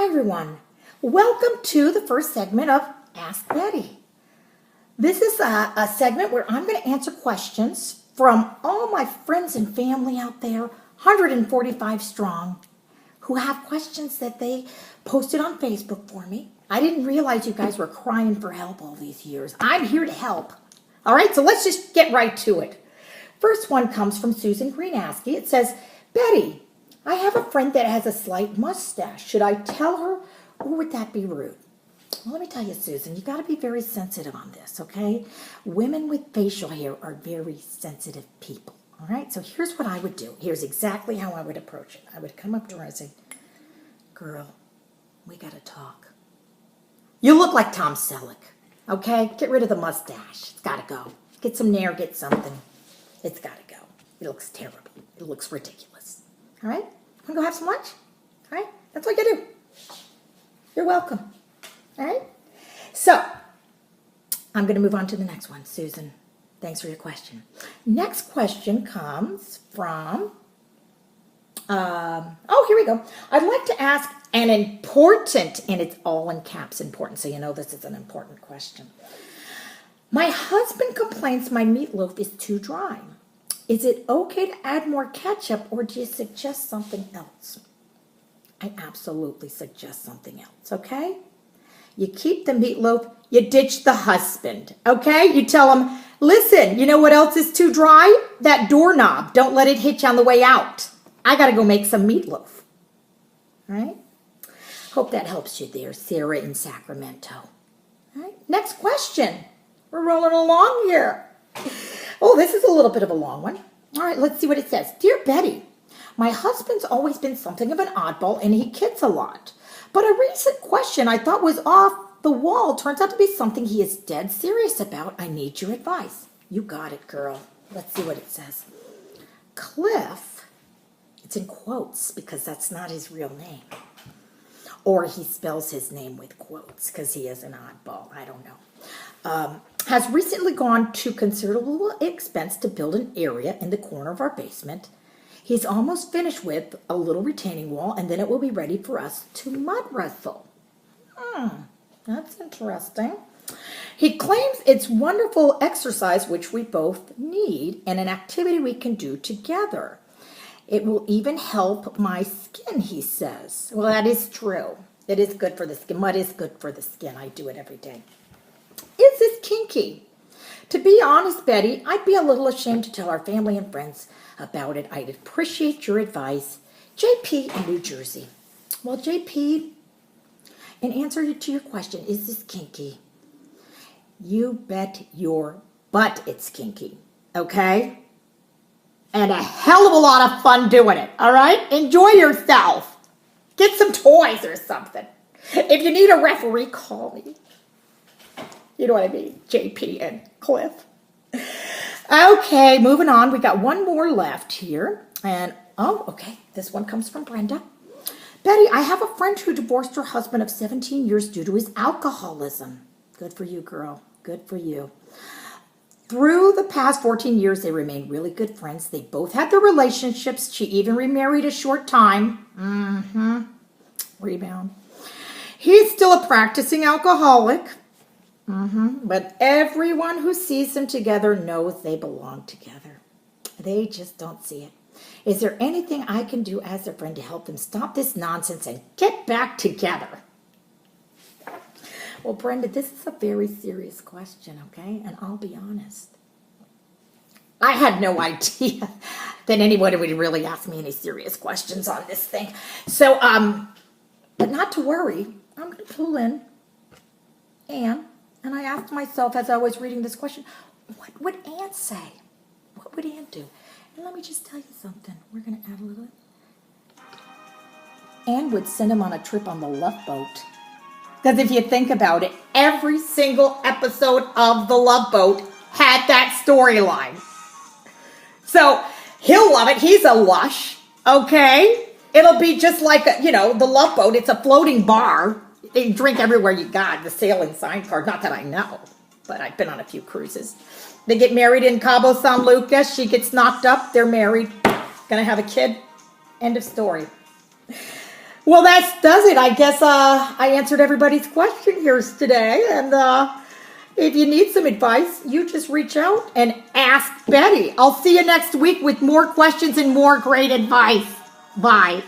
Hi everyone. Welcome to the first segment of Ask Betty. This is a segment where I'm going to answer questions from all my friends and family out there, 145 strong, who have questions that they posted on Facebook for me. I didn't realize you guys were crying for help all these years. I'm here to help. All right, so let's just get right to it. First one comes from Susan Greenasky. It says, Betty, I have a friend that has a slight mustache. Should I tell her, or would that be rude? Well, let me tell you, Susan, you got to be very sensitive on this, okay? Women with facial hair are very sensitive people, all right? So here's what I would do. Here's exactly how I would approach it. I would come up to her and say, girl, we got to talk. You look like Tom Selleck, okay? Get rid of the mustache. It's got to go. Get some nair, get something. It's got to go. It looks terrible. It looks ridiculous. All right? Want to go have some lunch? All right? That's what you do. You're welcome. All right? So, I'm going to move on to the next one. Susan, thanks for your question. Next question comes from, here we go. I'd like to ask an important, and it's all in caps important, so you know this is an important question. My husband complains my meatloaf is too dry. Is it okay to add more ketchup, or do you suggest something else? I absolutely suggest something else, okay? You keep the meatloaf, you ditch the husband, okay? You tell him, listen, you know what else is too dry? That doorknob. Don't let it hit you on the way out. I got to go make some meatloaf, all right? Hope that helps you there, Sarah in Sacramento. All right, next question. We're rolling along here. Oh, this is a little bit of a long one. All right, let's see what it says. Dear Betty, my husband's always been something of an oddball and he kids a lot. But a recent question I thought was off the wall turns out to be something he is dead serious about. I need your advice. You got it, girl. Let's see what it says. Cliff, it's in quotes because that's not his real name. Or he spells his name with quotes because he is an oddball. I don't know. Has recently gone to considerable expense to build an area in the corner of our basement. He's almost finished with a little retaining wall, and then it will be ready for us to mud wrestle. That's interesting. He claims it's wonderful exercise, which we both need, and an activity we can do together. It will even help my skin, he says. Well, that is true. It is good for the skin. Mud is good for the skin. I do it every day. Is this kinky? To be honest, Betty, I'd be a little ashamed to tell our family and friends about it. I'd appreciate your advice. JP in New Jersey. Well, JP, in answer to your question, is this kinky? You bet your butt it's kinky, okay? And a hell of a lot of fun doing it, all right? Enjoy yourself. Get some toys or something. If you need a referee, call me. You know what I mean? JP and Cliff. Okay, moving on. We got one more left here. And, okay. This one comes from Brenda. Betty, I have a friend who divorced her husband of 17 years due to his alcoholism. Good for you, girl. Good for you. Through the past 14 years, they remained really good friends. They both had their relationships. She even remarried a short time. Rebound. He's still a practicing alcoholic. But everyone who sees them together knows they belong together. They just don't see it. Is there anything I can do as a friend to help them stop this nonsense and get back together? Well, Brenda, this is a very serious question, okay? And I'll be honest. I had no idea that anyone would really ask me any serious questions on this thing. So, but not to worry. I'm going to pull in Anne. And I asked myself as I was reading this question, what would Anne say? What would Anne do? And let me just tell you something. We're going to add a little bit. Anne would send him on a trip on the Love Boat. Because if you think about it, every single episode of the Love Boat had that storyline. So he'll love it. He's a lush, okay? It'll be just like, the Love Boat. It's a floating bar. They drink everywhere you got, the sailing sign card. Not that I know, but I've been on a few cruises. They get married in Cabo San Lucas. She gets knocked up. They're married. Gonna have a kid. End of story. Well, that does it. I guess I answered everybody's question here today. And if you need some advice, you just reach out and ask Betty. I'll see you next week with more questions and more great advice. Bye.